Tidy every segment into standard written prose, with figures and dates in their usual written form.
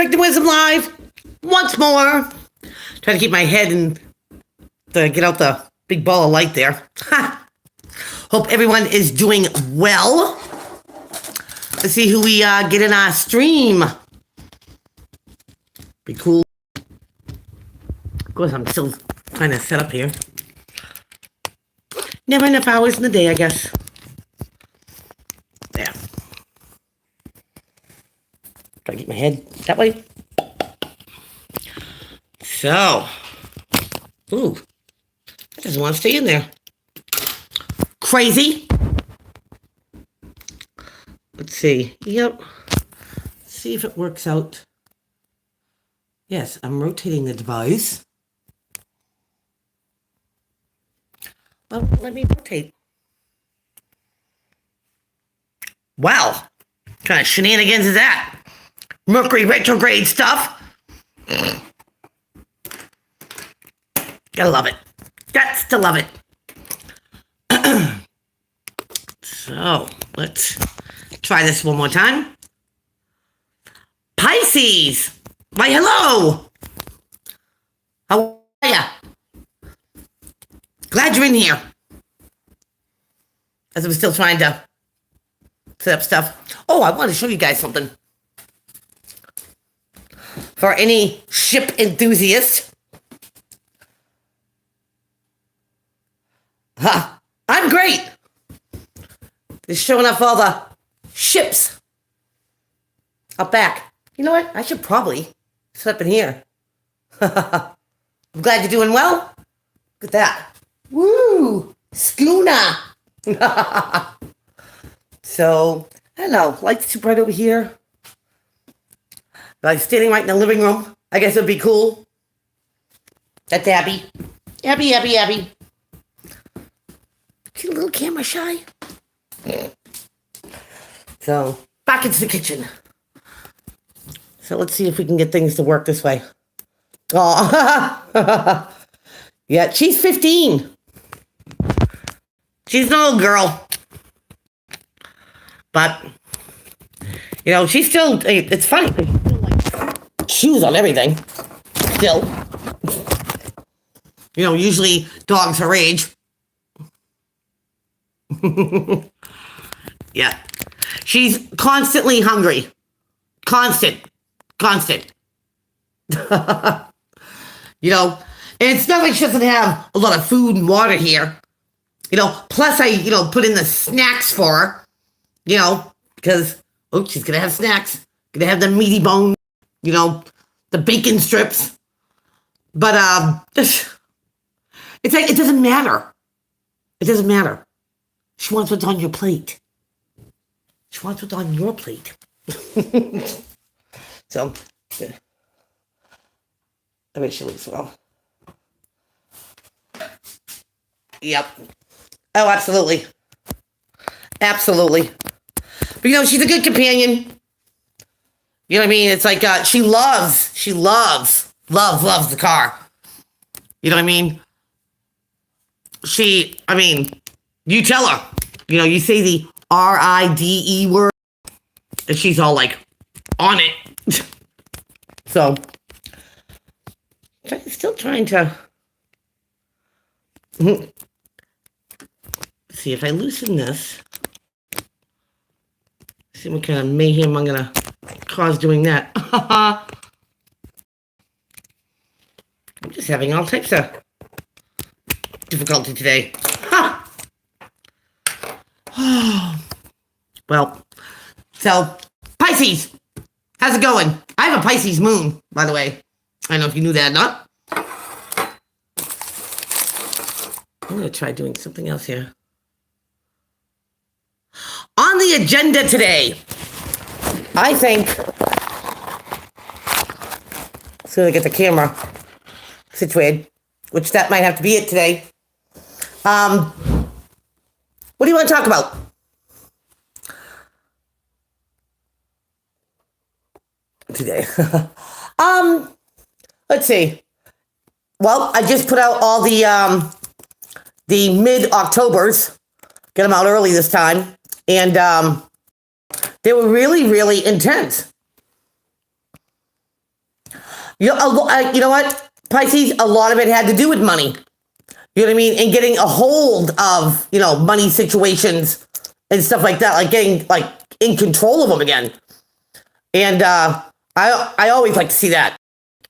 Strength and Wisdom Live once more. Trying to keep my head and get out the big ball of light there. Hope everyone is doing well. Let's see who we get in our stream. Be cool. Of course, I'm still trying to set up here. Never enough hours in the day, I guess. There. Try to get my head that way. So. Ooh. I just want to stay in there. Crazy. Let's see. Yep. See if it works out. Yes, I'm rotating the device. Well, let me rotate. Wow. What kind of shenanigans is that? Mercury retrograde stuff. Gotta love it. Got to love it. So, let's try this one more time. Pisces. Why, hello. How are ya? Glad you're in here. As I'm still trying to set up stuff. Oh, I want to show you guys something. For any ship enthusiasts. I'm great. They're showing off all the ships up back. You know what? I should probably set up in here. I'm glad you're doing well. Look at that. Woo! Schooner! So, I don't know. Lights too bright over here. Like standing right in the living room. I guess it would be cool. That's Abby. Abby. She's a little camera shy. So, back into the kitchen. So let's see if we can get things to work this way. Oh, yeah, she's 15. She's an old girl. But, you know, she's still, it's funny, because she's still like shoes on everything. Still. You know, usually dogs her age. Yeah. She's constantly hungry. Constant. You know, and it's not like she doesn't have a lot of food and water here. You know, plus I, put in the snacks for her. You know, because, she's going to have snacks. Going to have the meaty bone, the bacon strips. But, it's like, it doesn't matter. It doesn't matter. She wants what's on your plate. She wants what's on your plate. So, I bet she looks well. Yep. Oh, absolutely. Absolutely. But, she's a good companion. You know what I mean? It's like, she loves the car. You know what I mean? You tell her, you say the RIDE word, and she's all like, on it. So, still trying to see if I loosen this. See what kind of mayhem I'm going to cause doing that. I'm just having all types of difficulty today. Well, so, Pisces, how's it going? I have a Pisces moon, by the way. I don't know if you knew that or not. I'm going to try doing something else here. On the agenda today, I think, so I get the camera situated, which that might have to be it today. What do you want to talk about? Today. Let's see. Well, I just put out all the mid-Octobers. Get them out early this time. And they were really, really intense. You know what, Pisces, a lot of it had to do with money. You know what I mean? And getting a hold of, money situations and stuff like that, like getting like in control of them again. And I always like to see that.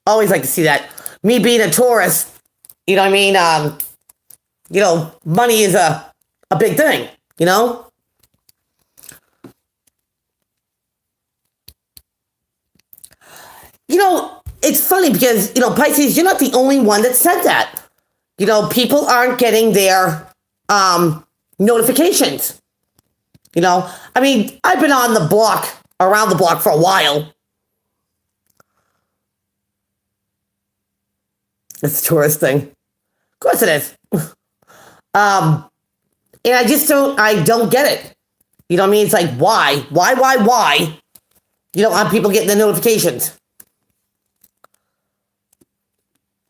Always like to see that. Me being a Taurus, you know what I mean? Money is a big thing, It's funny because, Pisces, you're not the only one that said that. People aren't getting their notifications. I mean, I've been around the block for a while. It's a tourist thing. Of course it is. And I don't get it. You know what I mean? It's like, why? Why? Aren't people getting the notifications?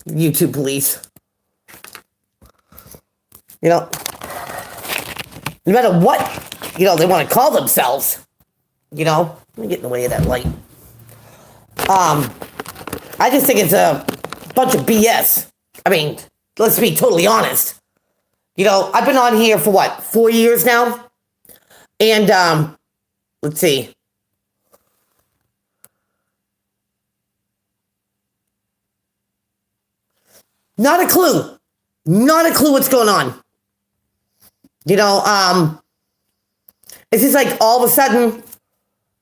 YouTube police. No matter what, they want to call themselves, let me get in the way of that light. I just think it's a bunch of BS. I mean, let's be totally honest. I've been on here for 4 years now? And, let's see. Not a clue. Not a clue what's going on. It's just like all of a sudden,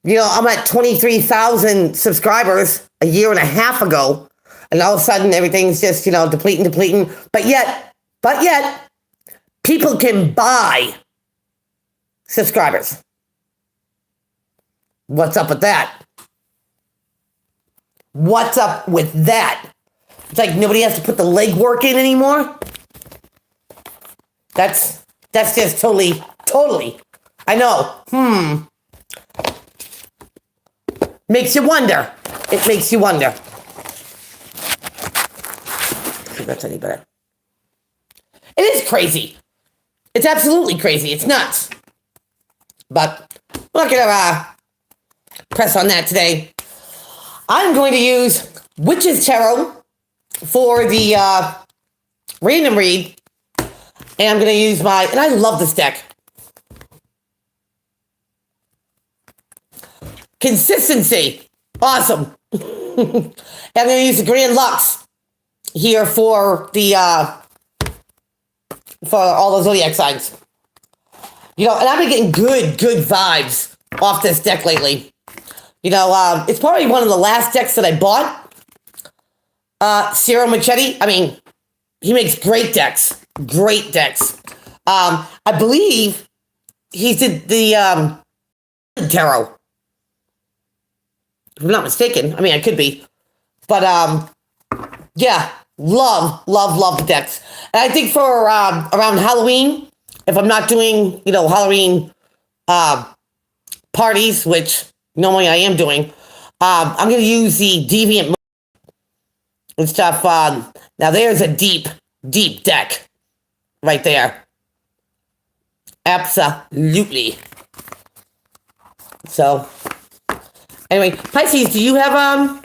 I'm at 23,000 subscribers a year and a half ago. And all of a sudden everything's just, depleting. But yet, people can buy subscribers. What's up with that? What's up with that? It's like nobody has to put the legwork in anymore. That's just totally. I know. Makes you wonder. It makes you wonder. See if that's any better. It is crazy. It's absolutely crazy. It's nuts. But we're not gonna press on that today. I'm going to use Witch's Tarot for the random read. And I'm going to use and I love this deck. Consistency. Awesome. And I'm going to use the Grand Lux here for all the zodiac signs. And I've been getting good vibes off this deck lately. It's probably one of the last decks that I bought. Ciro Machete. I mean, he makes great decks. Great decks. I believe he did the tarot. If I'm not mistaken. I mean, I could be. But, yeah. Love the decks. And I think for around Halloween, if I'm not doing, Halloween parties, which normally I am doing, I'm going to use the Deviant and stuff. Now, there's a deep deck right there. Absolutely. So, anyway, Pisces, do you have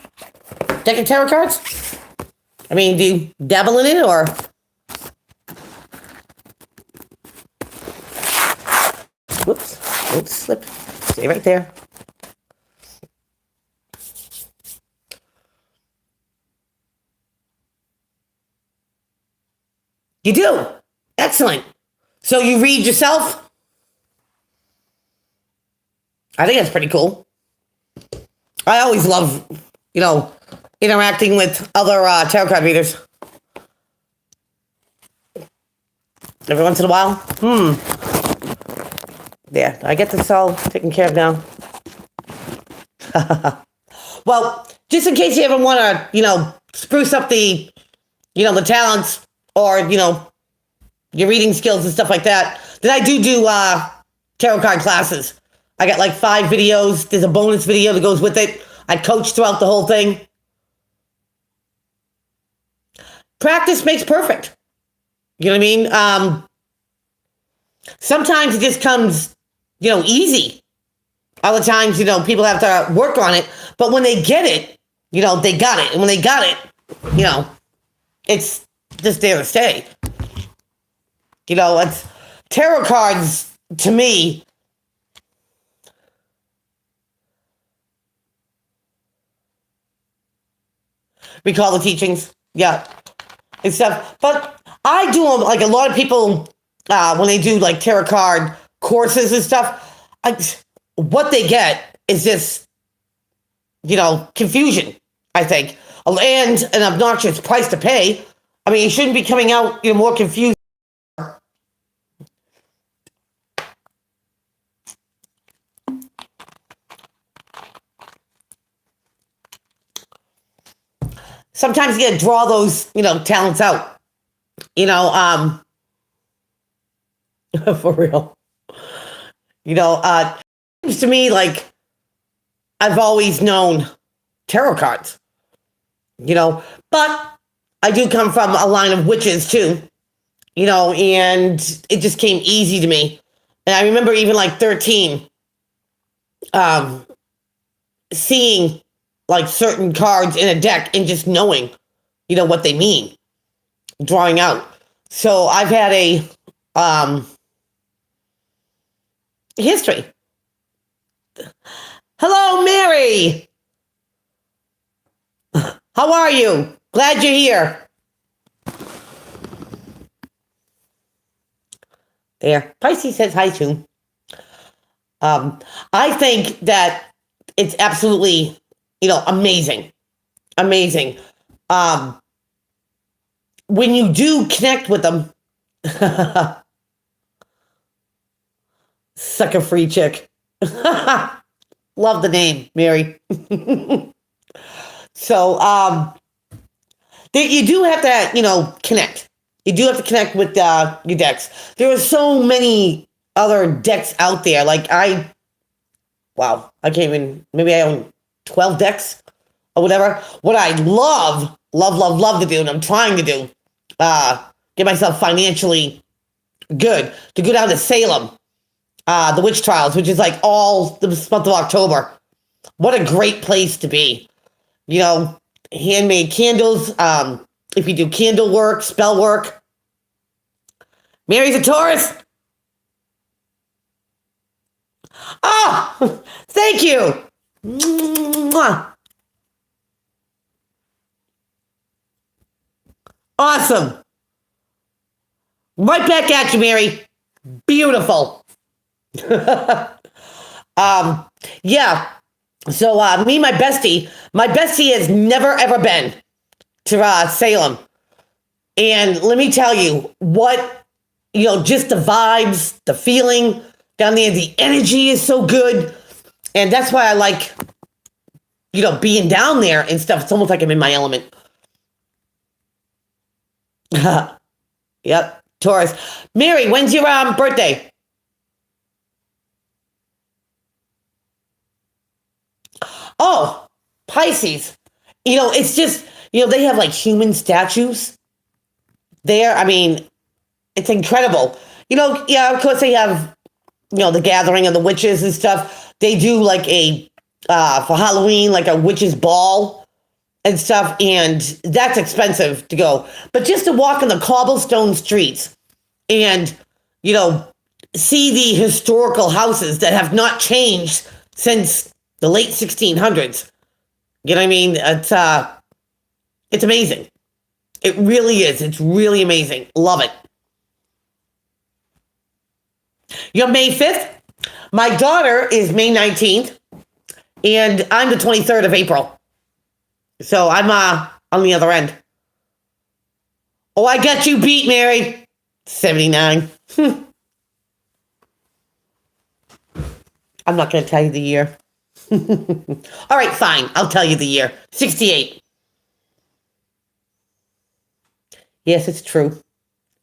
deck of tarot cards? I mean, do you dabble in it, or? Whoops, slip. Stay right there. You do? Excellent. So you read yourself? I think that's pretty cool. I always love, interacting with other tarot card readers. Every once in a while. There, I get this all taken care of now. Well, just in case you ever want to, spruce up the, the talents or, your reading skills and stuff like that, then I do tarot card classes. I got like 5 videos. There's a bonus video that goes with it. I coach throughout the whole thing. Practice makes perfect. You know what I mean? Sometimes it just comes, easy. Other times, people have to work on it. But when they get it, they got it. And when they got it, it's just there to stay. It's tarot cards to me. Recall the teachings. Yeah. And stuff. But I do them like a lot of people when they do like tarot card courses and stuff. What they get is just, confusion, I think, and an obnoxious price to pay. I mean, you shouldn't be coming out, more confused. Sometimes you gotta draw those, talents out. For real. Seems to me like I've always known tarot cards, but I do come from a line of witches too, and it just came easy to me. And I remember even like 13, seeing like certain cards in a deck and just knowing, what they mean, drawing out. So I've had a history. Hello, Mary. How are you? Glad you're here. There. Pisces says hi too. I think that it's absolutely, amazing. Amazing. When you do connect with them, sucker free chick. Love the name, Mary. So, you do have to, connect. You do have to connect with your decks. There are so many other decks out there. Like I can't even, maybe I own 12 decks or whatever. What I love to do, and I'm trying to do, get myself financially good, to go down to Salem, the witch trials, which is like all the month of October. What a great place to be. Handmade candles, if you do candle work, spell work. Mary's a Taurus. Oh, thank you. Mwah. Awesome. Right back at you, Mary. Beautiful. Yeah. So me, my bestie has never ever been to Salem. And let me tell you what, just the vibes, the feeling down there, the energy is so good. And that's why I like, being down there and stuff. It's almost like I'm in my element. Yep, Taurus. Mary, when's your birthday? Oh, Pisces. It's just, they have like human statues there. I mean, it's incredible. Yeah, of course they have, the gathering of the witches and stuff. They do like a, for Halloween, like a witch's ball and stuff. And that's expensive to go. But just to walk in the cobblestone streets and, see the historical houses that have not changed since the late 1600s. You know what I mean? It's amazing. It really is. It's really amazing. Love it. You're May 5th. My daughter is May 19th. And I'm the 23rd of April. So I'm on the other end. Oh, I got you beat, Mary. 79. I'm not going to tell you the year. All right, fine. I'll tell you the year. 68. Yes, it's true.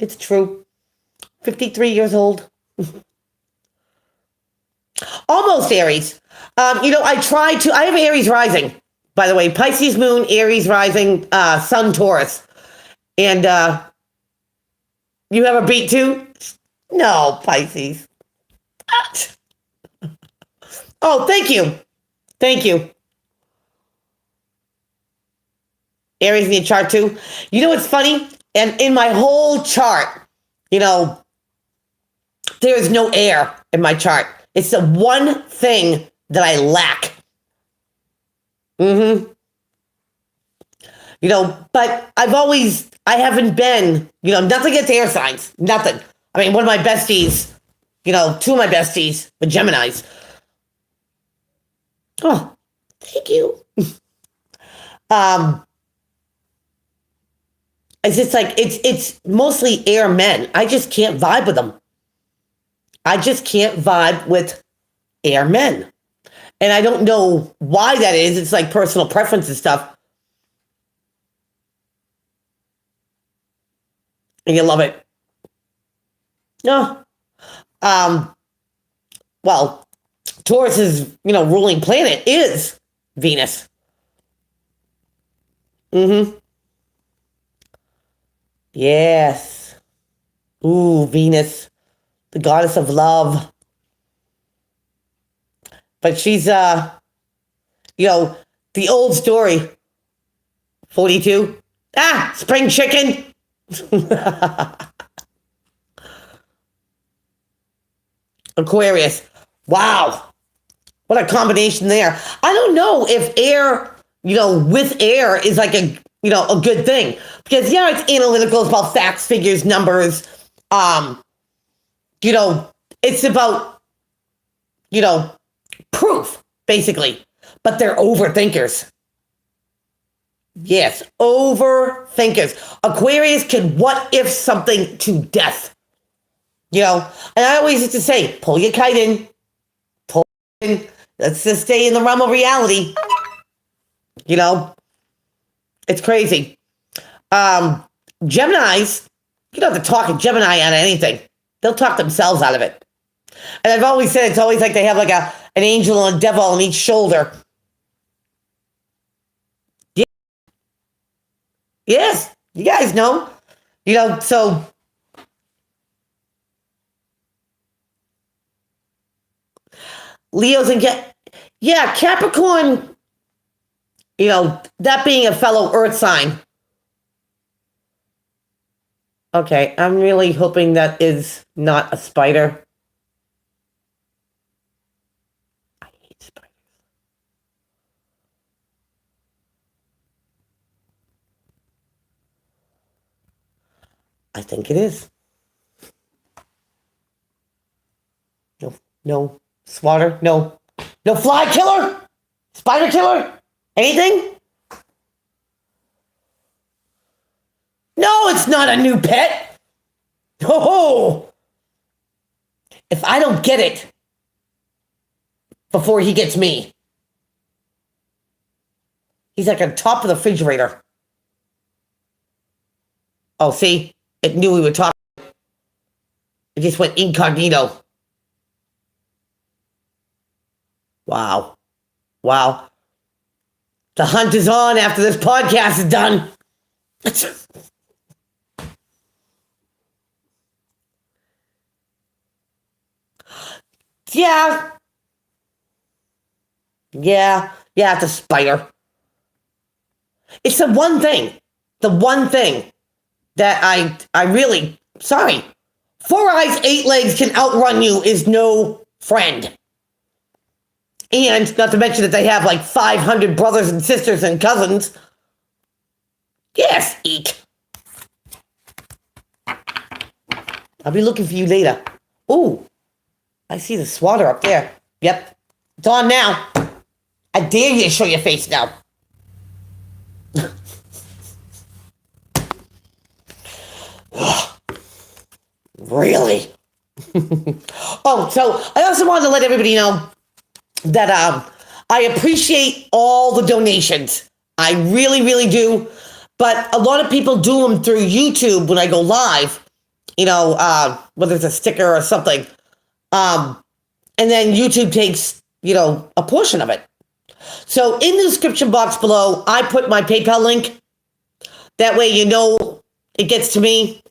It's true. 53 years old. Almost Aries. I have Aries rising, by the way. Pisces moon, Aries rising, sun Taurus. And you have a beat too? No, Pisces. Oh, thank you. Thank you. Aries in your chart too? You know what's funny? And in my whole chart, there is no air in my chart. It's the one thing that I lack. But I haven't been, nothing against air signs, nothing. I mean, one of my besties, two of my besties were Geminis. Oh, thank you. It's just like, it's mostly air men. I just can't vibe with them. I just can't vibe with air men. And I don't know why that is. It's like personal preference and stuff. And you love it. No. Well, Taurus's, ruling planet is Venus. Yes. Ooh, Venus, the goddess of love. But she's, the old story. 42. Spring chicken. Aquarius. Wow. What a combination there. I don't know if air, with air is like a good thing. Because, it's analytical. It's about facts, figures, numbers. It's about, proof, basically. But they're overthinkers. Yes, overthinkers. Aquarius can what if something to death. And I always used to say, pull your kite in. Pull it in. Let's just stay in the realm of reality. It's crazy. Geminis, you don't have to talk a Gemini out of anything. They'll talk themselves out of it. And I've always said it's always like they have like an angel and a devil on each shoulder. Yeah. Yes, you guys know. So Leo's and Capricorn, that being a fellow earth sign. Okay, I'm really hoping that is not a spider. I hate spiders. I think it is. No. Swatter? No. No fly killer? Spider killer? Anything? No, it's not a new pet. Oh, if I don't get it before he gets me, he's like on top of the refrigerator. Oh, see? It knew we were talking. It just went incognito. Wow. The hunt is on after this podcast is done. Yeah, it's a spider. It's the one thing that I really, sorry, 4 eyes, 8 legs can outrun you is no friend. And not to mention that they have like 500 brothers and sisters and cousins. Yes, eat. I'll be looking for you later. Ooh, I see the swatter up there. Yep, it's on now. I dare you to show your face now. Really? Oh, so I also wanted to let everybody know that I appreciate all the donations. I really, really do. But a lot of people do them through YouTube when I go live, whether it's a sticker or something. And then YouTube takes, a portion of it. So in the description box below, I put my PayPal link. That way, it gets to me.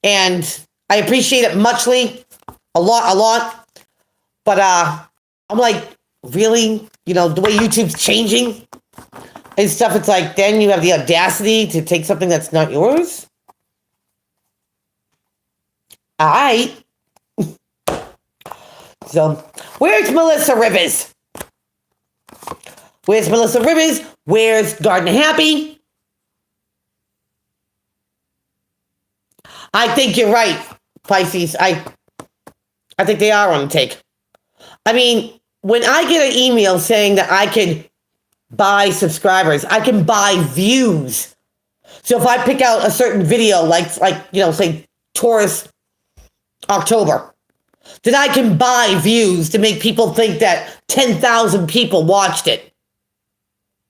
And I appreciate it muchly. A lot. But I'm like, really? The way YouTube's changing? and stuff. It's like, then you have the audacity to take something that's not yours. All right. So, where's Melissa Rivers? Where's Melissa Rivers? Where's Garden Happy? I think you're right, Pisces. I think they are on the take. I mean, when I get an email saying that I can buy subscribers, I can buy views. So if I pick out a certain video, like say Taurus October, then I can buy views to make people think that 10,000 people watched it.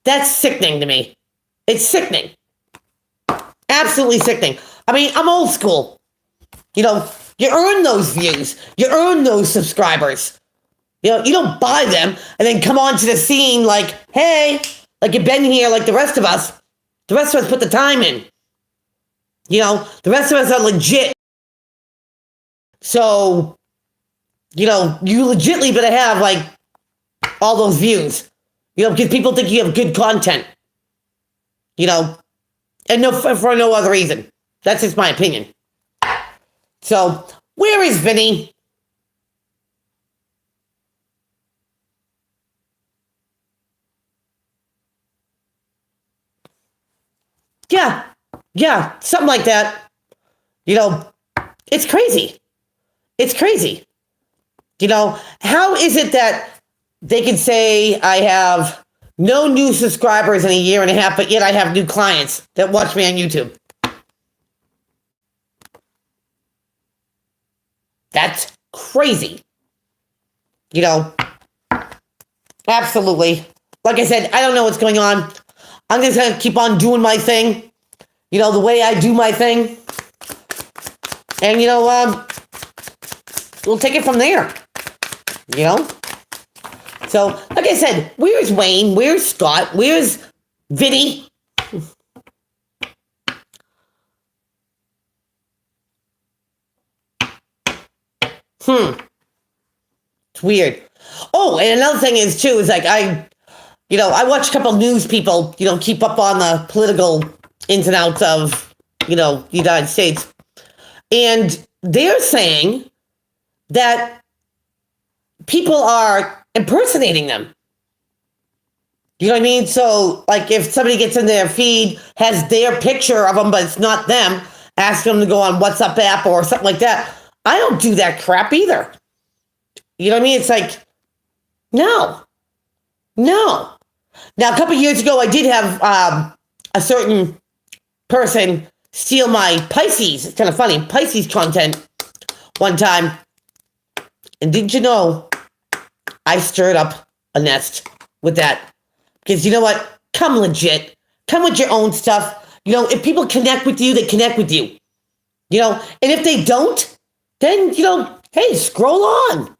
That's sickening to me. It's sickening. Absolutely sickening. I mean, I'm old school. You earn those views. You earn those subscribers. You don't buy them and then come onto the scene like, hey, like you've been here like the rest of us. The rest of us put the time in. The rest of us are legit. So, you legitimately better have like all those views. Because people think you have good content. And for no other reason. That's just my opinion. So, where is Vinny? Yeah, something like that. It's crazy. It's crazy. How is it that they can say I have no new subscribers in a year and a half, but yet I have new clients that watch me on YouTube? That's crazy. Absolutely. Like I said, I don't know what's going on. I'm just going to keep on doing my thing, the way I do my thing. And, we'll take it from there, So, like I said, where's Wayne? Where's Scott? Where's Vinny? It's weird. Oh, and another thing is, too, is like I watch a couple of news people, keep up on the political ins and outs of, the United States. And they're saying that people are impersonating them. You know what I mean? So, like, if somebody gets in their feed, has their picture of them, but it's not them, ask them to go on WhatsApp app or something like that. I don't do that crap either. You know what I mean? It's like, no. Now, a couple years ago, I did have a certain person steal my Pisces. It's kind of funny. Pisces content one time. And didn't you know, I stirred up a nest with that. Because you know what? Come legit. Come with your own stuff. If people connect with you, they connect with you. And if they don't, then, hey, scroll on.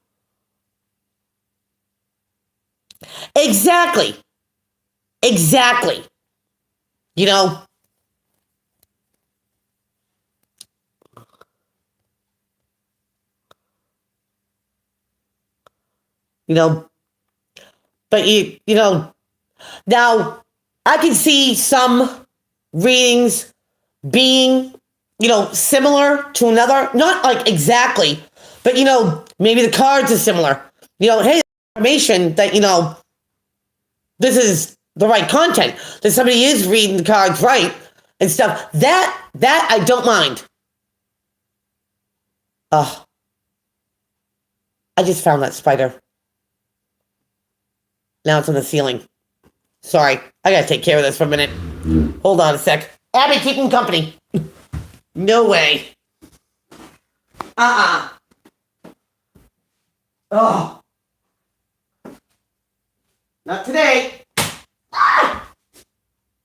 Exactly. But now I can see some readings being, similar to another, not like exactly, but, maybe the cards are similar. Hey, information that, this is the right content, that somebody is reading the cards right and stuff. That I don't mind. I just found that spider. Now it's on the ceiling. Sorry, I gotta take care of this for a minute. Hold on a sec. Abby, keep him company. No way. Oh. Not today.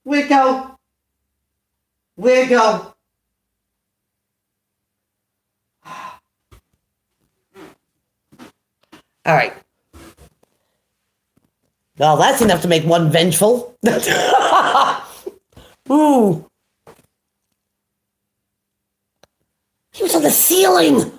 Where'd it go? All right. Well, that's enough to make one vengeful. Ooh. He was on the ceiling.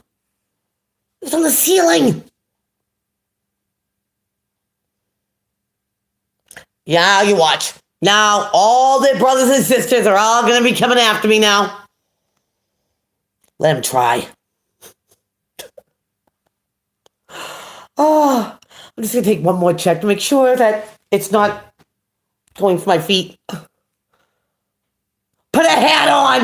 Yeah, you watch. Now, all their brothers and sisters are all going to be coming after me now. Let them try. Oh, I'm just going to take one more check to make sure that it's not going for my feet. Put a hat on!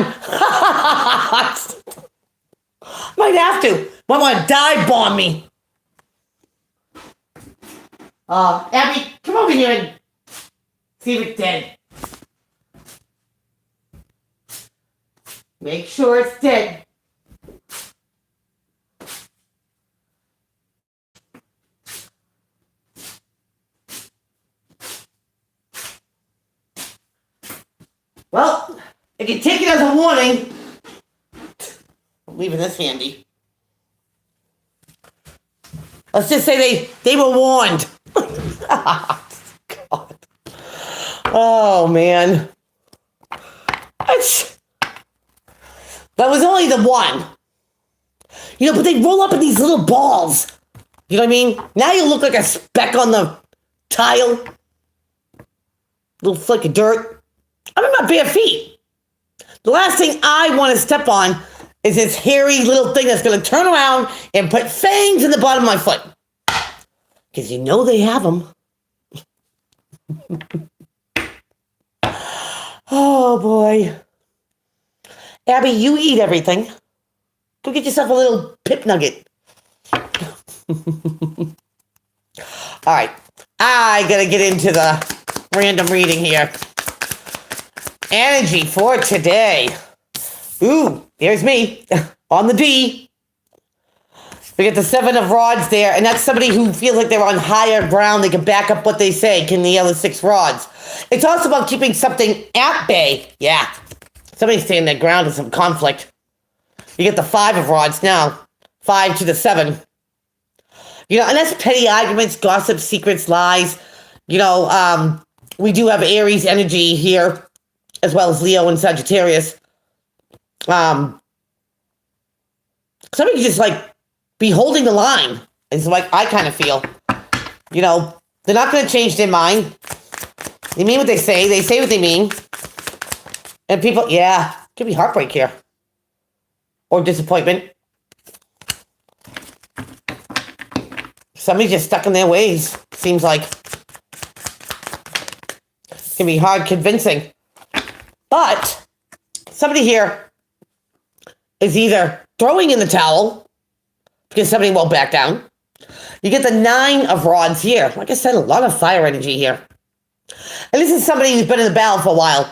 Might have to. Might want to dive bomb me. Abby, come over here and see if it's dead. Make sure it's dead. Well, I can take it as a warning. I'm leaving this handy. Let's just say they were warned. God. Oh, man. That was only the one. But they roll up in these little balls. You know what I mean? Now you look like a speck on the tile. Little flick of dirt. I'm in my bare feet. The last thing I want to step on is this hairy little thing that's going to turn around and put fangs in the bottom of my foot. Because they have them. Oh, boy. Abby, you eat everything. Go get yourself a little pip nugget. All right. I got to get into the random reading here. Energy for today. Ooh, there's me on the D. We get the 7 of rods there, and that's somebody who feels like they're on higher ground. They can back up what they say. Can the other 6 rods? It's also about keeping something at bay. Yeah. Somebody's staying their ground in some conflict. You get the 5 of rods now. 5 to the 7. And that's petty arguments, gossip, secrets, lies. We do have Aries energy here, as well as Leo and Sagittarius. Somebody could just be holding the line. It's I kind of feel. They're not going to change their mind. They mean what they say. They say what they mean. And people, could be heartbreak here. Or disappointment. Somebody's just stuck in their ways. Seems like. It can be hard convincing. But somebody here is either throwing in the towel because somebody won't back down. You get the 9 of rods here. Like I said, a lot of fire energy here. And this is somebody who's been in the battle for a while.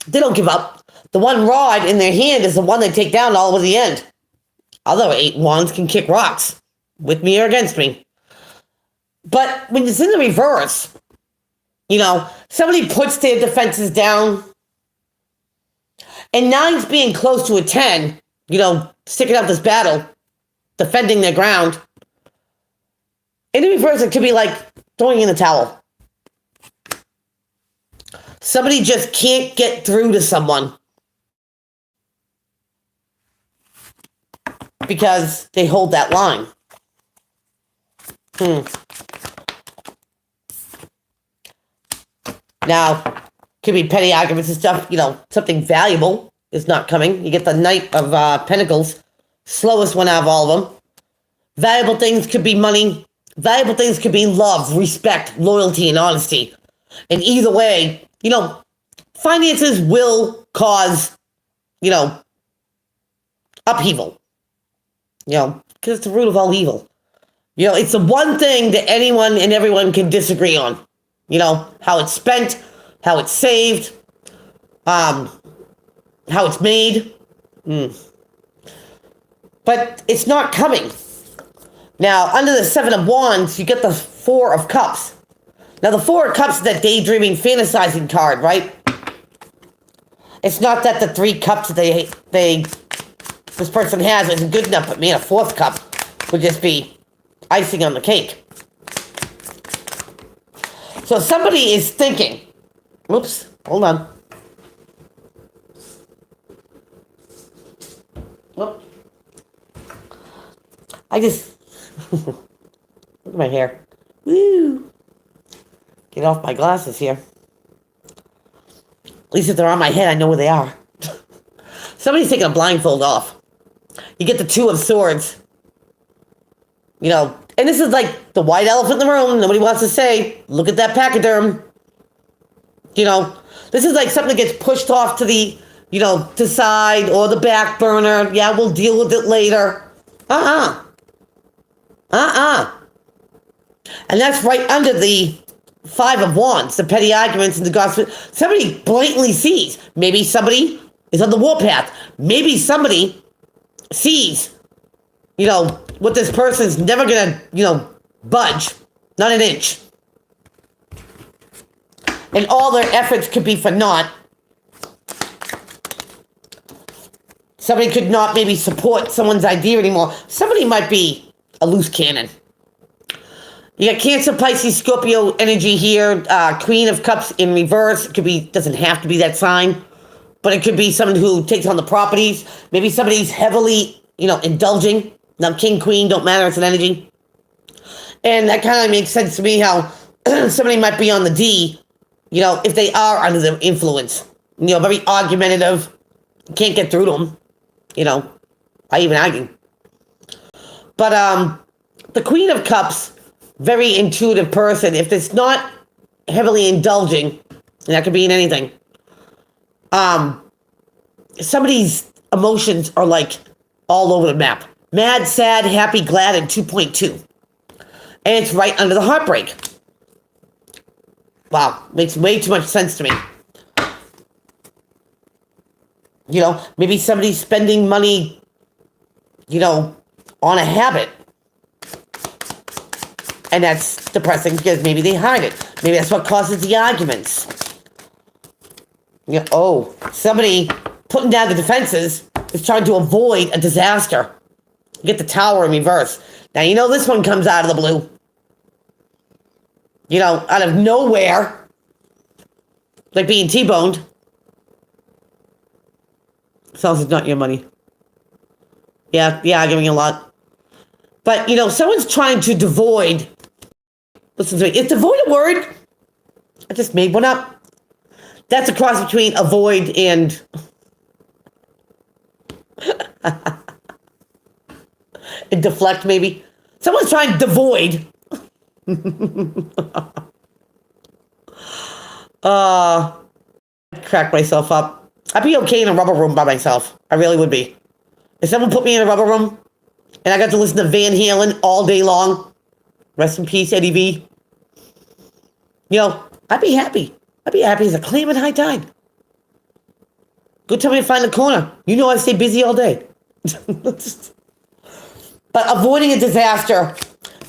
They don't give up. The 1 rod in their hand is the one they take down all the way to the end. Although 8 wands can kick rocks, with me or against me. But when it's in the reverse, somebody puts their defenses down. And 9's being close to a 10, sticking out this battle, defending their ground. In the reverse, it could be like throwing in the towel. Somebody just can't get through to someone because they hold that line. Now, could be petty arguments and stuff, something valuable is not coming. You get the Knight of Pentacles, slowest one out of all of them. Valuable things could be money. Valuable things could be love, respect, loyalty, and honesty. And either way, finances will cause, upheaval. Because it's the root of all evil. It's the one thing that anyone and everyone can disagree on. How it's spent, how it's saved, how it's made. But it's not coming. Now, under the 7 of wands, you get the 4 of cups. Now, the 4 of cups is that daydreaming, fantasizing card, right? It's not that the 3 cups that this person has isn't good enough, but man, a 4th cup would just be icing on the cake. So somebody is thinking, oops, hold on. Whoop. Look at my hair. Woo. Get off my glasses here. At least if they're on my head, I know where they are. Somebody's taking a blindfold off. You get the Two of Swords. You know, and this is like the white elephant in the room. Nobody wants to say, look at that pachyderm. You know, this is like something that gets pushed off to the, you know, to side or the back burner. Yeah, we'll deal with it later. And that's right under the Five of Wands, the petty arguments and the gossip. Somebody blatantly sees. Maybe somebody is on the warpath. Maybe somebody sees, you know, what this person's never going to, you know, budge. Not an inch. And all their efforts could be for naught. Somebody could not maybe support someone's idea anymore. Somebody might be a loose cannon. You got Cancer, Pisces, Scorpio energy here. Queen of Cups in reverse. It could be, doesn't have to be that sign, but it could be someone who takes on the properties. Maybe somebody's heavily, you know, indulging. Now, King, Queen, don't matter. It's an energy. And that kind of makes sense to me how somebody might be on the D, you know, if they are under the influence. You know, very argumentative. Can't get through to them. You know, I even argue. But the Queen of Cups, very intuitive person. If it's not heavily indulging, and that could be in anything, somebody's emotions are like all over the map. Mad, sad, happy, glad, and 2.2. And it's right under the heartbreak. Wow, makes way too much sense to me. You know, maybe somebody's spending money, you know, on a habit. And that's depressing because maybe they hide it. Maybe that's what causes the arguments. You know, oh, somebody putting down the defenses is trying to avoid a disaster. You get the Tower in reverse. Now, you know this one comes out of the blue. You know, out of nowhere. Like being T-boned. Sounds like not your money. Yeah, giving a lot. But, you know, someone's trying to devoid. Listen to me. Is devoid a word? I just made one up. That's a cross between avoid and... and deflect, maybe. Someone's trying to devoid. Crack myself up. I'd be okay in a rubber room by myself. I really would be. If someone put me in a rubber room and I got to listen to Van Halen all day long, rest in peace, Eddie V. You know, I'd be happy. I'd be happy as a clam at high tide. Go tell me to find the corner. You know I stay busy all day. But avoiding a disaster,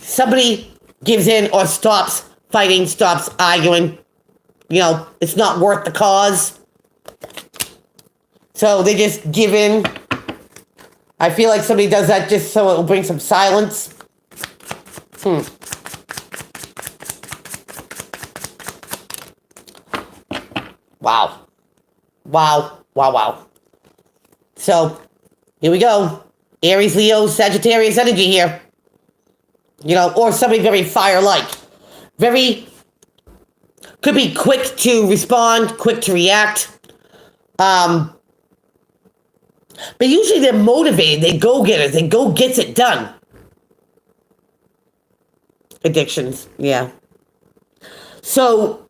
somebody gives in or stops fighting, stops arguing. You know, it's not worth the cause. So they just give in. I feel like somebody does that just so it will bring some silence. Wow. So, here we go. Aries, Leo, Sagittarius energy here. You know, or somebody very fire-like. Very, could be quick to respond, quick to react. But usually they're motivated. They go-getters. They go gets it done. Addictions, yeah. So,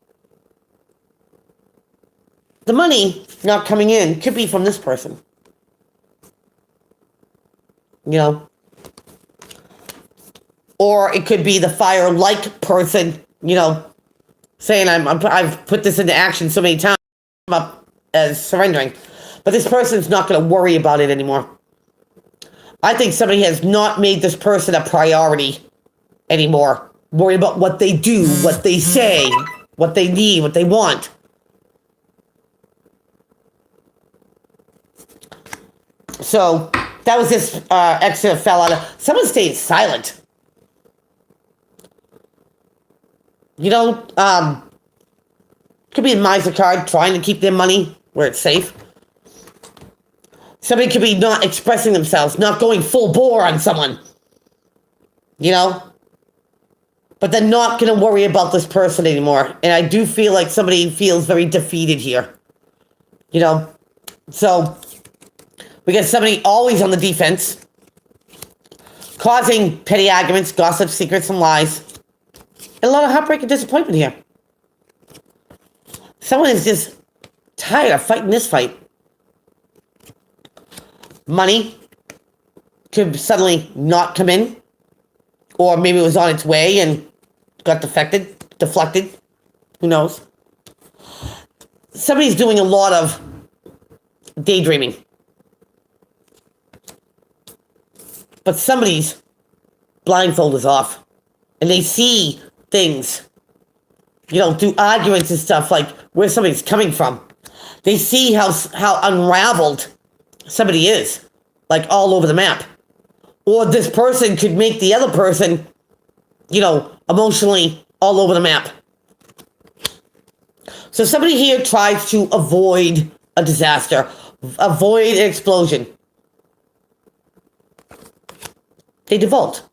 the money not coming in could be from this person. You know? Or it could be the fire-like person, you know, saying, I've put this into action so many times, up as surrendering. But this person's not going to worry about it anymore. I think somebody has not made this person a priority anymore. Worry about what they do, what they say, what they need, what they want. So, that was this extra fell out of... Someone stayed silent. You know, could be a miser card trying to keep their money where it's safe. Somebody could be not expressing themselves, not going full bore on someone. You know? But they're not going to worry about this person anymore. And I do feel like somebody feels very defeated here. You know, so we got somebody always on the defense, causing petty arguments, gossip, secrets, and lies. And a lot of heartbreak and disappointment here. Someone is just tired of fighting this fight. Money could suddenly not come in, or maybe it was on its way and got deflected. Who knows? Somebody's doing a lot of daydreaming. But somebody's blindfold is off. And they see things, through arguments and stuff, like where somebody's coming from. They see how unraveled somebody is, like all over the map. Or this person could make the other person, emotionally all over the map. So somebody here tries to avoid a disaster, avoid an explosion. They default.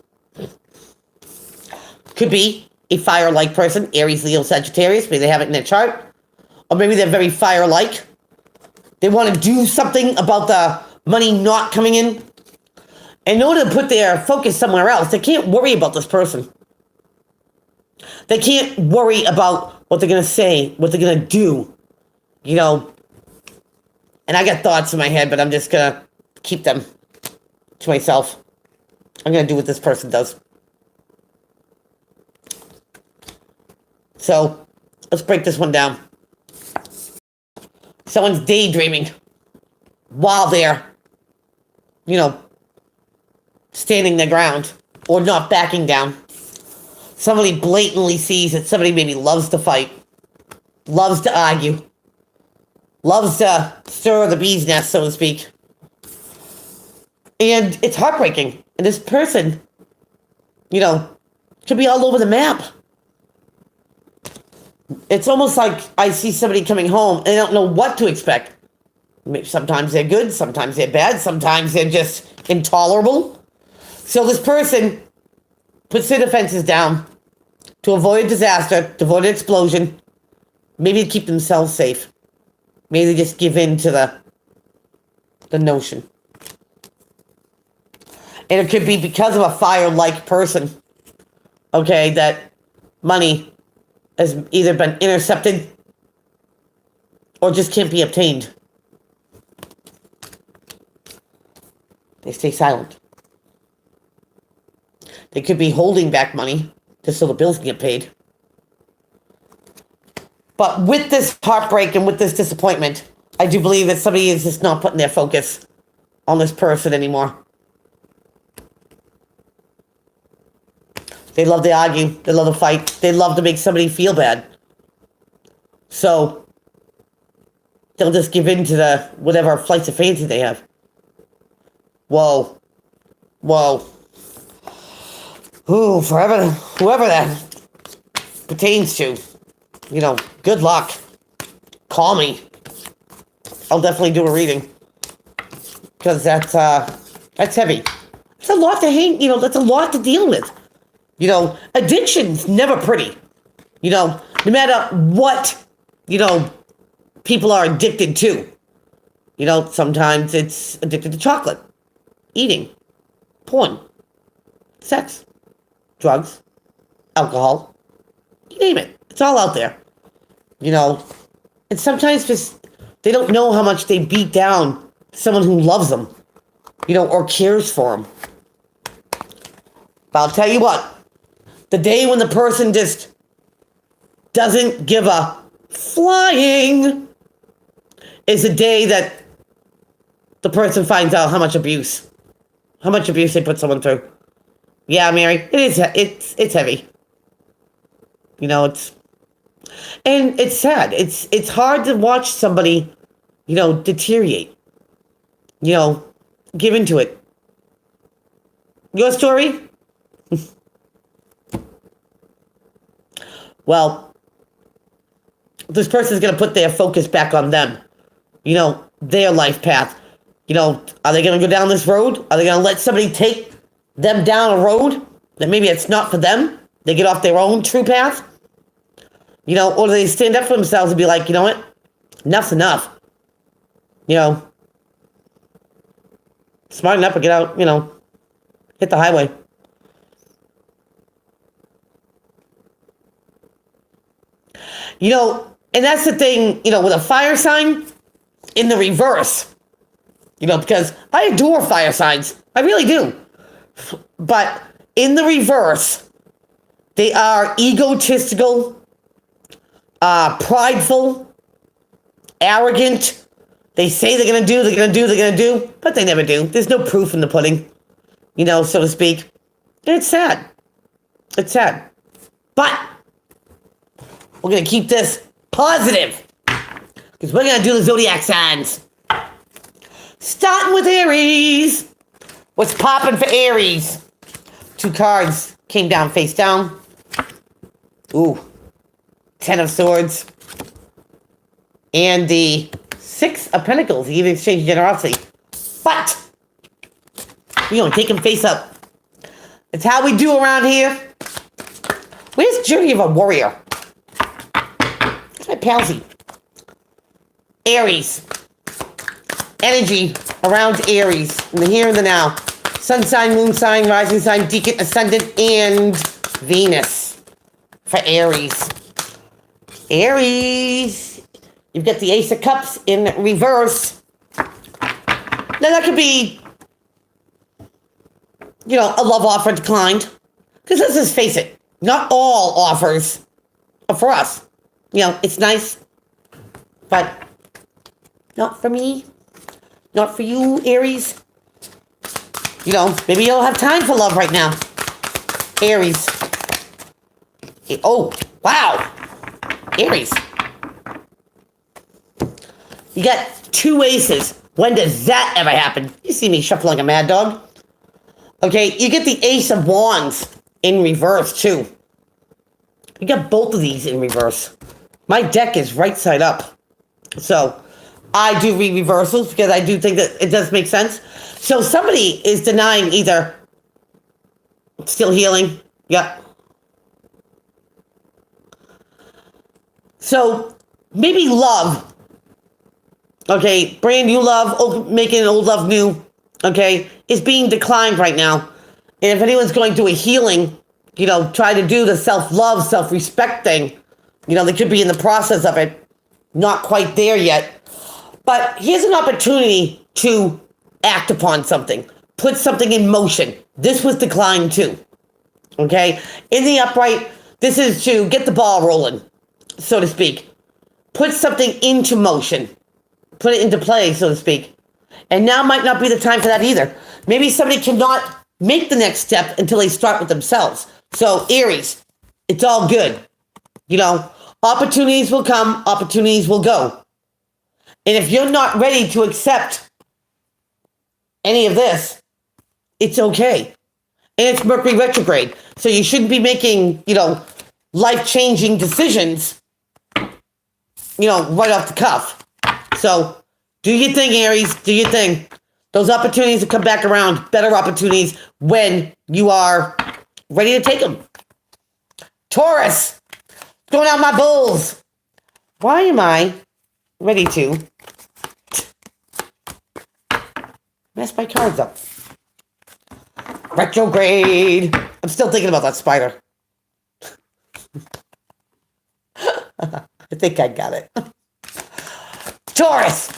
Could be a fire-like person, Aries, Leo, Sagittarius. Maybe they have it in their chart. Or maybe they're very fire-like. They want to do something about the money not coming in. In order to put their focus somewhere else, they can't worry about this person. They can't worry about what they're going to say, what they're going to do. And I got thoughts in my head, but I'm just going to keep them to myself. I'm going to do what this person does. So, let's break this one down. Someone's daydreaming while they're, standing their ground or not backing down. Somebody blatantly sees that somebody maybe loves to fight, loves to argue, loves to stir the bee's nest, so to speak. And it's heartbreaking. And this person, could be all over the map. It's almost like I see somebody coming home and I don't know what to expect. Sometimes they're good, sometimes they're bad, sometimes they're just intolerable. So this person puts their defenses down to avoid disaster, to avoid an explosion, maybe to keep themselves safe. Maybe they just give in to the notion. And it could be because of a fire-like person, that money has either been intercepted or just can't be obtained. They stay silent. They could be holding back money just so the bills can get paid. But with this heartbreak and with this disappointment, I do believe that somebody is just not putting their focus on this person anymore. They love to argue. They love to fight. They love to make somebody feel bad. So they'll just give in to the whatever flights of fancy they have. Whoa. Ooh, whoever that pertains to, good luck. Call me. I'll definitely do a reading. Because that's heavy. It's a lot to that's a lot to deal with. Addiction's never pretty. No matter what, people are addicted to. Sometimes it's addicted to chocolate, eating, porn, sex, drugs, alcohol, you name it. It's all out there. And sometimes just they don't know how much they beat down someone who loves them, or cares for them. But I'll tell you what. The day when the person just doesn't give a flying is the day that the person finds out how much abuse they put someone through. Yeah, Mary, it's heavy. And it's sad. It's hard to watch somebody, deteriorate. Give into it. Your story? Well, this person's going to put their focus back on them. Their life path. Are they going to go down this road? Are they going to let somebody take them down a road that maybe it's not for them? They get off their own true path? Or do they stand up for themselves and be like, you know what? Enough's enough. You know, smarten up and get out, hit the highway. And that's the thing, with a fire sign in the reverse, because I adore fire signs. I really do. But in the reverse, they are egotistical, prideful, arrogant. They say they're going to do, but they never do. There's no proof in the pudding, so to speak. And it's sad. It's sad. But we're going to keep this positive because we're going to do the zodiac signs. Starting with Aries. What's popping for Aries? 2 cards came down face down. Ooh. 10 of Swords. And the 6 of Pentacles, even exchange generosity. But we're going to take them face up. It's how we do around here. Where's Journey of a Warrior? It's my palsy. Aries. Energy around Aries. In the here and the now. Sun sign, moon sign, rising sign, deacon, ascendant, and Venus. For Aries. Aries. You've got the Ace of Cups in reverse. Now that could be, a love offer declined. Because let's just face it, not all offers are for us. It's nice, but not for me. Not for you, Aries. Maybe you don't have time for love right now. Aries. Oh, wow. Aries. You got 2 aces. When does that ever happen? You see me shuffle like a mad dog. Okay, you get the Ace of Wands in reverse, too. You got both of these in reverse. My deck is right side up. So, I do read reversals because I do think that it does make sense. So, somebody is denying either still healing. Yep. So, maybe love. Okay, brand new love, making old love new, okay, is being declined right now. And if anyone's going through a healing, try to do the self-love, self-respect thing, they could be in the process of it. Not quite there yet. But here's an opportunity to act upon something. Put something in motion. This was declined too. Okay? In the upright, this is to get the ball rolling, so to speak. Put something into motion. Put it into play, so to speak. And now might not be the time for that either. Maybe somebody cannot make the next step until they start with themselves. So, Aries, it's all good. Opportunities will come, opportunities will go. And if you're not ready to accept any of this, it's okay. And it's Mercury retrograde. So you shouldn't be making, life-changing decisions, right off the cuff. So, do your thing, Aries. Do your thing. Those opportunities will come back around. Better opportunities when you are ready to take them. Taurus. Throwing out my bulls. Why am I ready to mess my cards up? Retrograde. I'm still thinking about that spider. I think I got it. Taurus.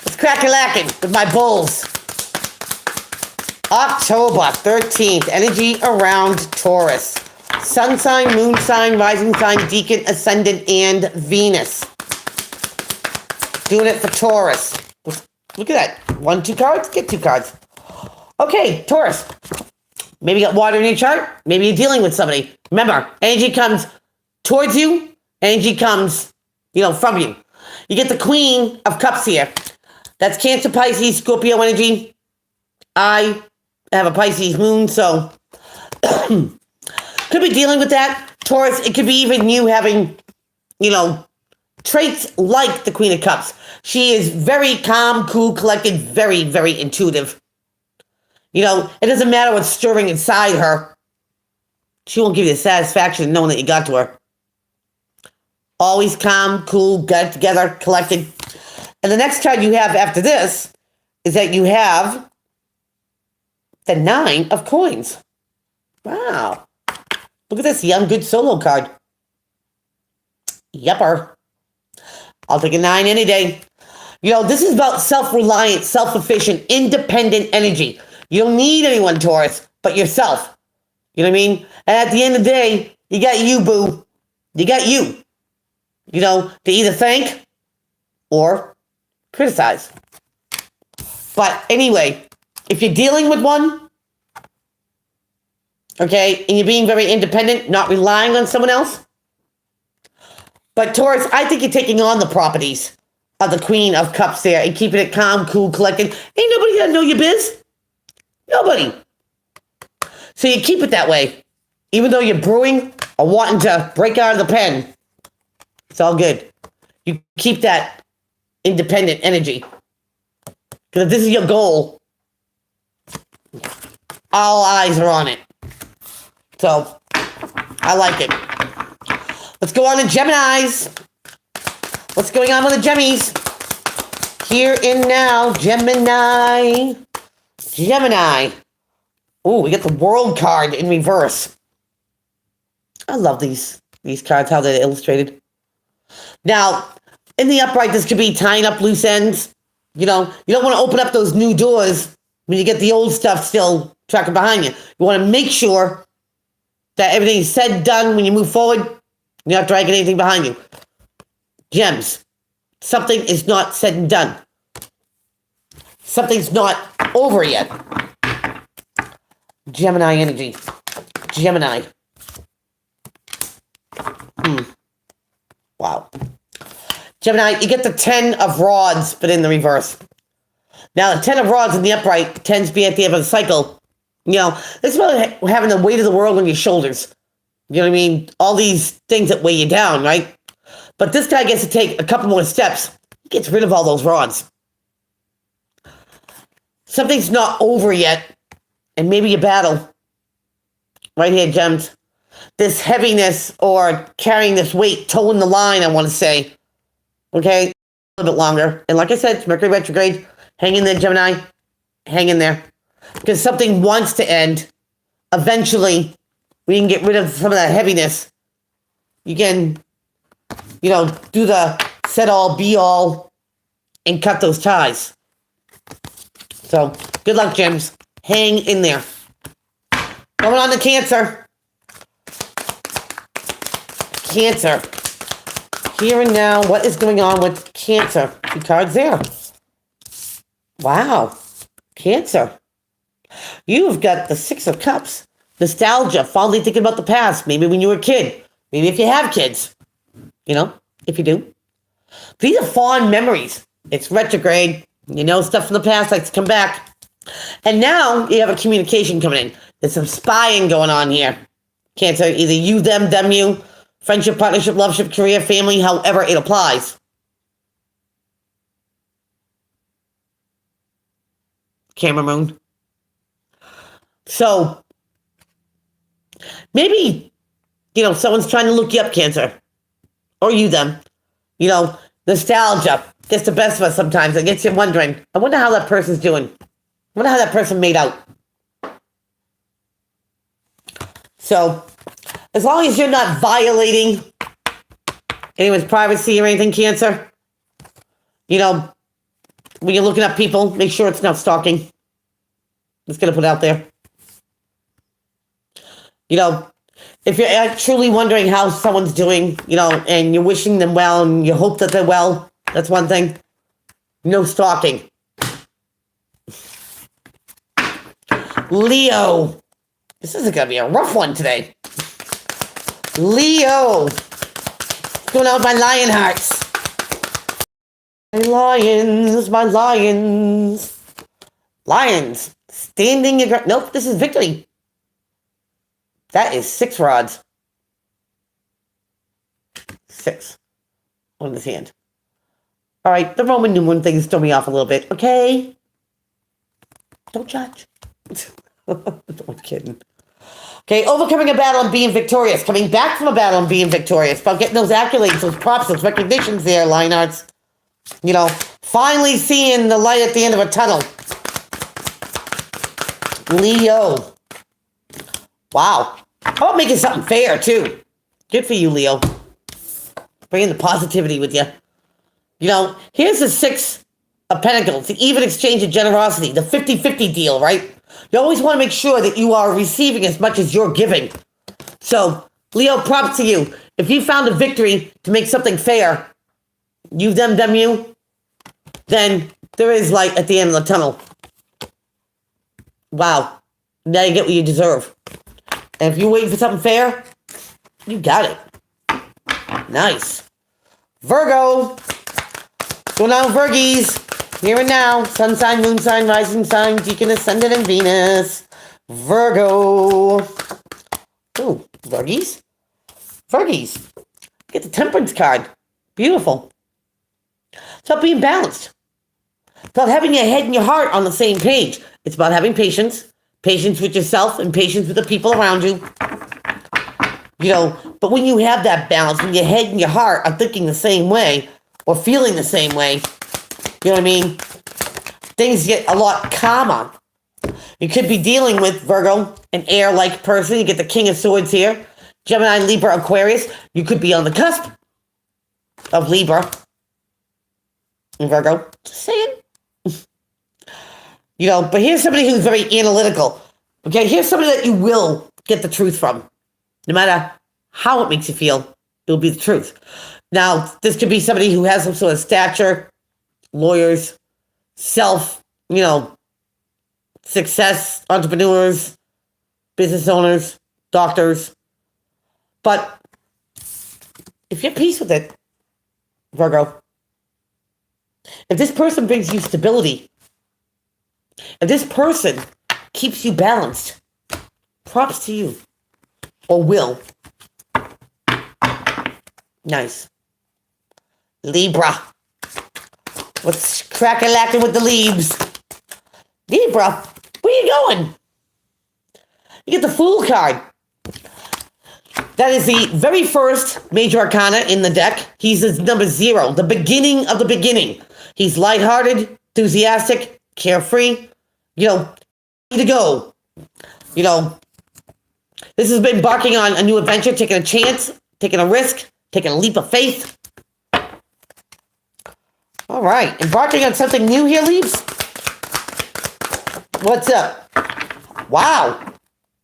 Let's crack a lacking with my bulls. October 13th. Energy around Taurus. Sun sign, moon sign, rising sign, deacon, ascendant, and Venus. Doing it for Taurus. Look at that. 1, 2 cards? Get 2 cards. Okay, Taurus. Maybe you got water in your chart. Maybe you're dealing with somebody. Remember, energy comes towards you. Energy comes, from you. You get the Queen of Cups here. That's Cancer, Pisces, Scorpio energy. I have a Pisces moon, so could be dealing with that. Taurus, it could be even you having, traits like the Queen of Cups. She is very calm, cool, collected, very, very intuitive. It doesn't matter what's stirring inside her. She won't give you the satisfaction knowing that you got to her. Always calm, cool, got it together, collected. And the next card you have after this is that you have the 9 of coins. Wow. Look at this young, good solo card. Yepper. I'll take a 9 any day. This is about self-reliant, self-efficient, independent energy. You don't need anyone, Taurus, but yourself. You know what I mean? And at the end of the day, you got you, boo. You got you. To either thank or criticize. But anyway, if you're dealing with one, okay, and you're being very independent, not relying on someone else, but Taurus, I think you're taking on the properties of the Queen of Cups there and keeping it calm, cool, collected. Ain't nobody gonna know your biz. Nobody. So you keep it that way. Even though you're brewing or wanting to break out of the pen, it's all good. You keep that independent energy. Because if this is your goal, all eyes are on it. So, I like it. Let's go on to Geminis. What's going on with the Gemmies? Here and now, Gemini. Gemini. Oh, we got the World card in reverse. I love these cards, how they're illustrated. Now, in the upright, this could be tying up loose ends. You don't want to open up those new doors when you get the old stuff still tracking behind you. You want to make sure that everything's said and done when you move forward. You're not dragging anything behind you. Gems. Something is not said and done. Something's not over yet. Gemini energy. Gemini. Wow. Gemini, you get the 10 of rods, but in the reverse. Now, the 10 of rods in the upright tends to be at the end of the cycle. It's about having the weight of the world on your shoulders. You know what I mean? All these things that weigh you down, right? But this guy gets to take a couple more steps. He gets rid of all those rods. Something's not over yet, and maybe a battle. Right here, Gems. This heaviness or carrying this weight, towing the line, I want to say. Okay? A little bit longer. And like I said, it's Mercury retrograde. Hang in there, Gemini. Hang in there. Because something wants to end. Eventually, we can get rid of some of that heaviness. You can, do the set all, be all, and cut those ties. So, good luck, Gems. Hang in there. Going on to Cancer. Cancer. Here and now, what is going on with Cancer? 2 cards there. Wow. Cancer. You've got the 6 of Cups. Nostalgia, fondly thinking about the past. Maybe when you were a kid. Maybe if you have kids. If you do. These are fond memories. It's retrograde. Stuff from the past likes to come back. And now you have a communication coming in. There's some spying going on here. Cancer, either you, them, you. Friendship, partnership, loveship, career, family, however it applies. Camera moon. So, maybe, someone's trying to look you up, Cancer. Or you, them. Nostalgia gets the best of us sometimes. It gets you wondering, I wonder how that person's doing. I wonder how that person made out. So, as long as you're not violating anyone's privacy or anything, Cancer, when you're looking at people, make sure it's not stalking. Just gonna put it out there. If you're truly wondering how someone's doing, and you're wishing them well and you hope that they're well, that's one thing. No stalking. Leo. This is going to be a rough one today. Leo. What's going on with my lion hearts? My lions, my lions. Lions. Standing your ground. Nope, this is victory. That is 6 rods. 6 on this hand. All right, the Roman numeral things throw me off a little bit, okay? Don't judge. I'm kidding. Okay, overcoming a battle and being victorious. Coming back from a battle and being victorious. About getting those accolades, those props, those recognitions there, Lionhearts. Finally seeing the light at the end of a tunnel. Leo. Wow. How about making something fair, too? Good for you, Leo. Bringing the positivity with you. You know, here's the 6 of Pentacles, the even exchange of generosity, the 50-50 deal, right? You always want to make sure that you are receiving as much as you're giving. So, Leo, props to you. If you found a victory to make something fair, you them you, then there is light at the end of the tunnel. Wow. Now you get what you deserve. And if you're waiting for something fair, you got it. Nice. Virgo. What's going on, Virgies? Here and now. Sun sign, moon sign, rising sign, deacon, ascendant, and Venus. Virgo. Ooh, Virgies. Virgies. Get the Temperance card. Beautiful. It's about being balanced. It's about having your head and your heart on the same page. It's about having patience. Patience with yourself and patience with the people around you. You know, but when you have that balance, when your head and your heart are thinking the same way or feeling the same way, you know what I mean? Things get a lot calmer. You could be dealing with Virgo, an air-like person. You get the King of Swords here. Gemini, Libra, Aquarius. You could be on the cusp of Libra and Virgo. Just saying. You know, but here's somebody who's very analytical. Okay, here's somebody that you will get the truth from. No matter how it makes you feel, it'll be the truth. Now, this could be somebody who has some sort of stature, lawyers, self, you know, success, entrepreneurs, business owners, doctors. But if you're at peace with it, Virgo, if this person brings you stability, if this person keeps you balanced, props to you. Or will. Nice. Libra. What's crack-a-lacking with the leaves? Libra, where you going? You get the Fool card. That is the very first major arcana in the deck. He's number 0, the beginning of the beginning. He's lighthearted, enthusiastic, carefree, you know, ready to go. You know, this has been embarking on a new adventure, taking a chance, taking a risk, taking a leap of faith. All right, embarking on something new here, Leaves. What's up? Wow,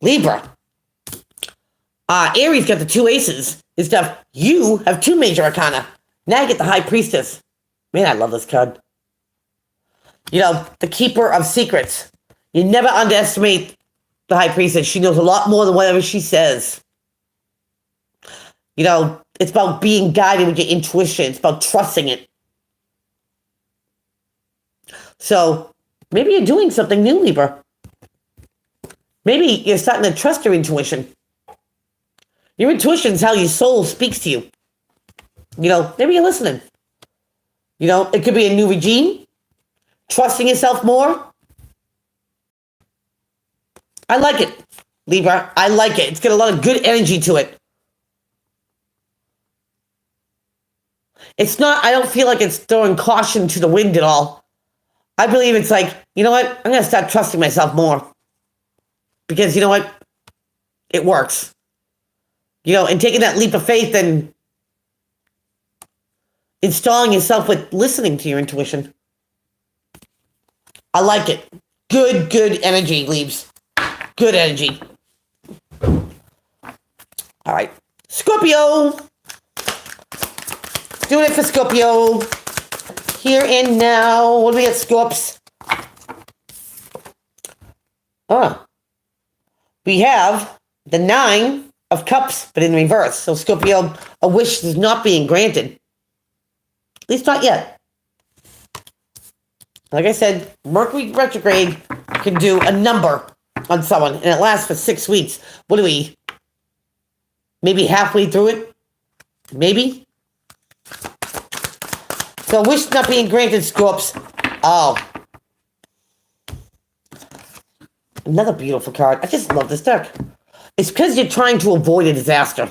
Libra. Aries got the 2 aces and stuff. You have 2 major arcana. Now you get the High Priestess. Man, I love this card. You know, the Keeper of Secrets. You never underestimate the High Priestess. She knows a lot more than whatever she says. You know, it's about being guided with your intuition. It's about trusting it. So, maybe you're doing something new, Libra. Maybe you're starting to trust your intuition. Your intuition is how your soul speaks to you. You know, maybe you're listening. You know, it could be a new regime. Trusting yourself more. I like it, Libra. I like it. It's got a lot of good energy to it. It's not, I don't feel like it's throwing caution to the wind at all. I believe it's like, you know what? I'm going to start trusting myself more. Because you know what? It works. You know, and taking that leap of faith and installing yourself with listening to your intuition. I like it. Good energy, Leaves. Good energy. All right. Scorpio. Doing it for Scorpio. Here and now. What do we get, Scorps? We have the 9 of Cups, but in reverse. So Scorpio, a wish is not being granted. At least not yet. Like I said, Mercury retrograde can do a number on someone, and it lasts for 6 weeks. What are we? Maybe halfway through it? Maybe? So wish not being granted, Scorps. Oh. Another beautiful card. I just love this deck. It's because you're trying to avoid a disaster.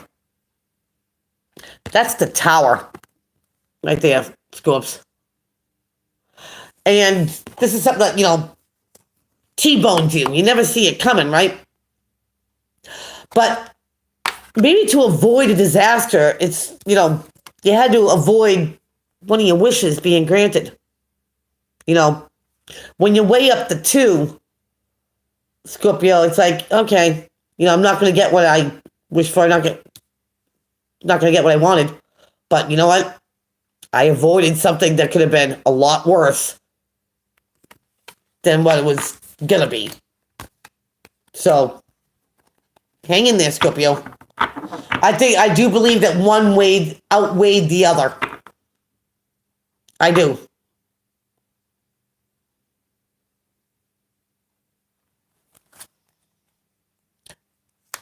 That's the Tower. Right there, Scorps. And this is something that, T-bones you. You never see it coming, right? But maybe to avoid a disaster, it's, you had to avoid one of your wishes being granted. When you weigh up the two, Scorpio, it's like, okay, I'm not going to get what I wish for. I'm not going to get what I wanted. But you know what? I avoided something that could have been a lot worse than what it was going to be. So, hang in there, Scorpio. I do believe that one outweighed the other. I do.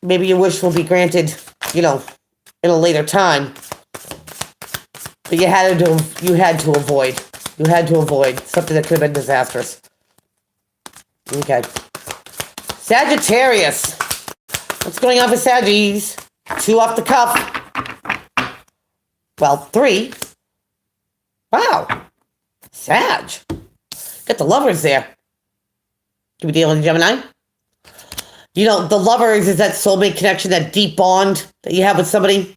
Maybe your wish will be granted, in a later time. But you had to avoid. You had to avoid something that could have been disastrous. Okay. Sagittarius. What's going on for Saggies? 2 off the cuff. Well, 3. Wow. Sag. Got the lovers there. Can we deal with Gemini? The lovers is that soulmate connection, that deep bond that you have with somebody.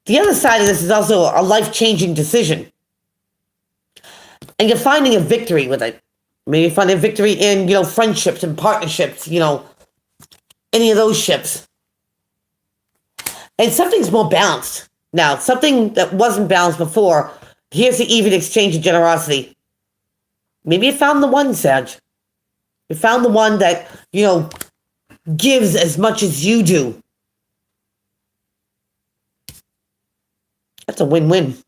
The other side of this is also a life-changing decision. And you're finding a victory with it. Maybe finding a victory in, friendships and partnerships, any of those ships. And something's more balanced. Now, something that wasn't balanced before, here's the even exchange of generosity. Maybe you found the one, Sag. You found the one that, gives as much as you do. That's a win-win.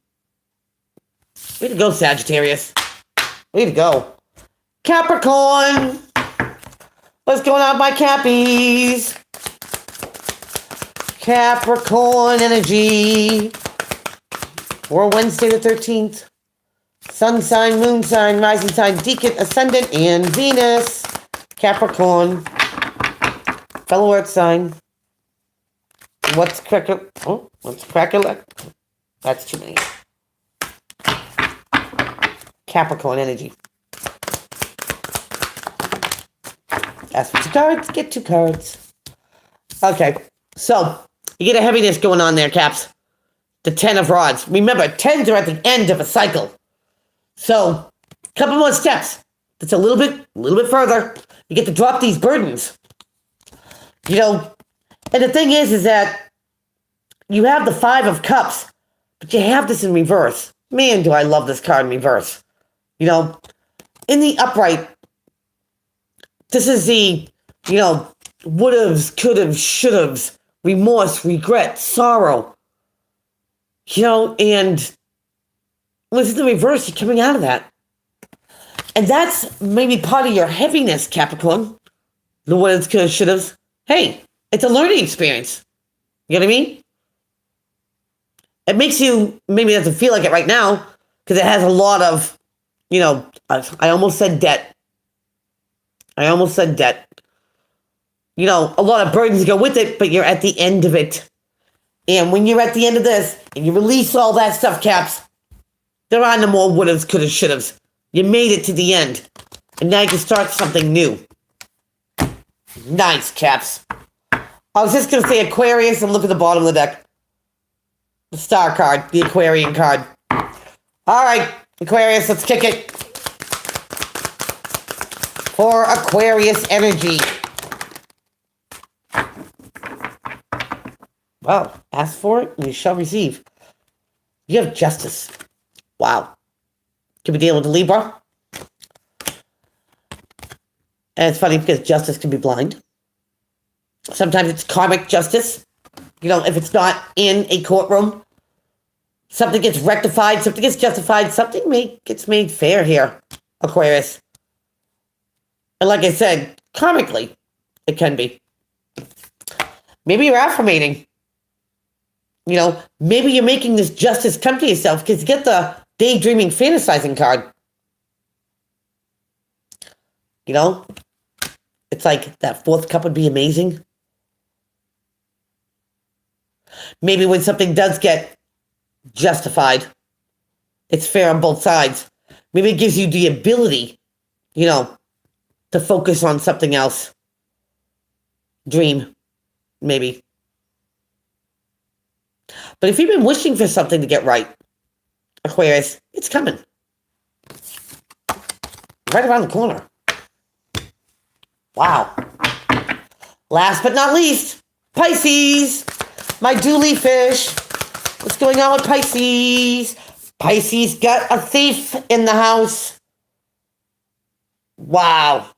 Way to go, Sagittarius. Way to go. Capricorn. What's going on, my Cappies? Capricorn energy. For Wednesday the 13th. Sun sign, moon sign, rising sign, decan, ascendant, and Venus. Capricorn. Fellow earth sign. What's crackle? Oh, what's crackle? That's too many. Capricorn energy. Ask for 2 cards, get 2 cards. Okay, so you get a heaviness going on there, Caps. The 10 of rods. Remember, 10s are at the end of a cycle. So, a couple more steps. That's a little bit further. You get to drop these burdens. And the thing is that you have the 5 of cups, but you have this in reverse. Man, do I love this card in reverse. In the upright, this is the, would'ves, could'ves, should'ves, remorse, regret, sorrow. And when it's in the reverse, you're coming out of that. And that's maybe part of your heaviness, Capricorn. The would'ves, could'ves, should'ves. Hey, it's a learning experience. You know what I mean? It makes you, maybe it doesn't feel like it right now, because it has a lot of, I almost said debt. A lot of burdens go with it, but you're at the end of it. And when you're at the end of this, and you release all that stuff, Caps, there are no more would'ves, could'ves, should'ves. You made it to the end. And now you can start something new. Nice, Caps. I was just going to say Aquarius and look at the bottom of the deck. The star card, the Aquarian card. All right, Aquarius, let's kick it. For Aquarius energy. Wow, ask for it and you shall receive. You have justice. Wow. Can we deal with the Libra? And it's funny because justice can be blind. Sometimes it's karmic justice. If it's not in a courtroom, something gets rectified, something gets justified, something gets made fair here, Aquarius. And like I said, karmically, it can be. Maybe you're affirmating. Maybe you're making this justice come to yourself because you get the daydreaming, fantasizing card. It's like that 4th cup would be amazing. Maybe when something does get justified, it's fair on both sides. Maybe it gives you the ability, to focus on something else. Dream, maybe. But if you've been wishing for something to get right, Aquarius, it's coming. Right around the corner. Wow. Last but not least, Pisces, my dually fish. What's going on with Pisces? Pisces got a thief in the house. Wow.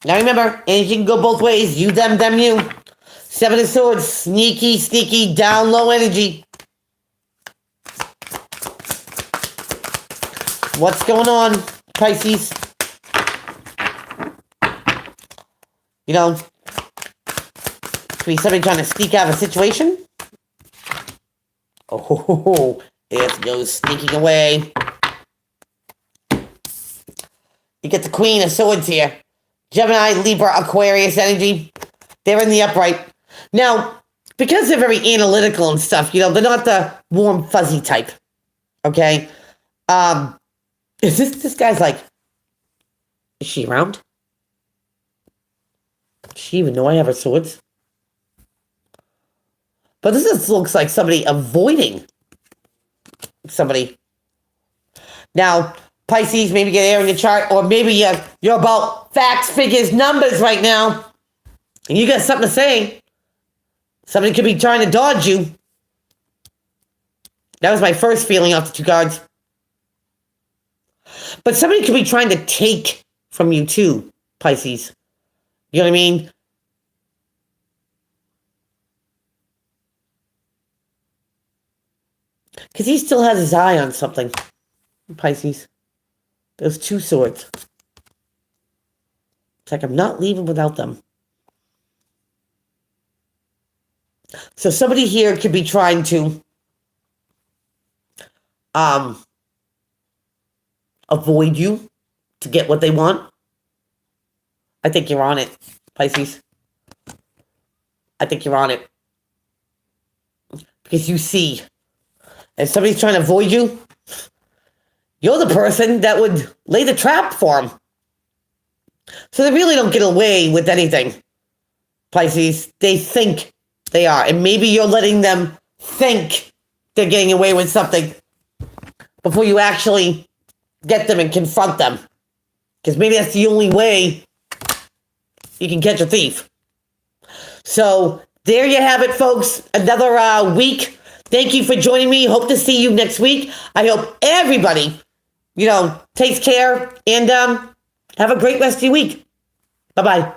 Now remember, energy can go both ways. You, them, you. Seven of Swords, sneaky, sneaky, down low energy. What's going on, Pisces? Could be somebody trying to sneak out of a situation. Oh, there's no sneaking away. You get the Queen of Swords here. Gemini, Libra, Aquarius energy. They're in the upright. Now, because they're very analytical and stuff, they're not the warm, fuzzy type. Okay? Is this guy's like, is she around? Does she even know I have her swords? But this just looks like somebody avoiding somebody. Now, Pisces, maybe get air in your chart, or maybe you're about facts, figures, numbers right now, and you got something to say. Somebody could be trying to dodge you. That was my first feeling off the two cards. But somebody could be trying to take from you too, Pisces. You know what I mean? Because he still has his eye on something, Pisces. Those two swords. It's like I'm not leaving without them. So somebody here could be trying to avoid you to get what they want. I think you're on it, Pisces. I think you're on it. Because you see, if somebody's trying to avoid you, you're the person that would lay the trap for them. So they really don't get away with anything, Pisces. They think they are. And maybe you're letting them think they're getting away with something before you actually get them and confront them. Because maybe that's the only way you can catch a thief. So there you have it, folks. Another week. Thank you for joining me. Hope to see you next week. I hope everybody, takes care and have a great rest of your week. Bye-bye.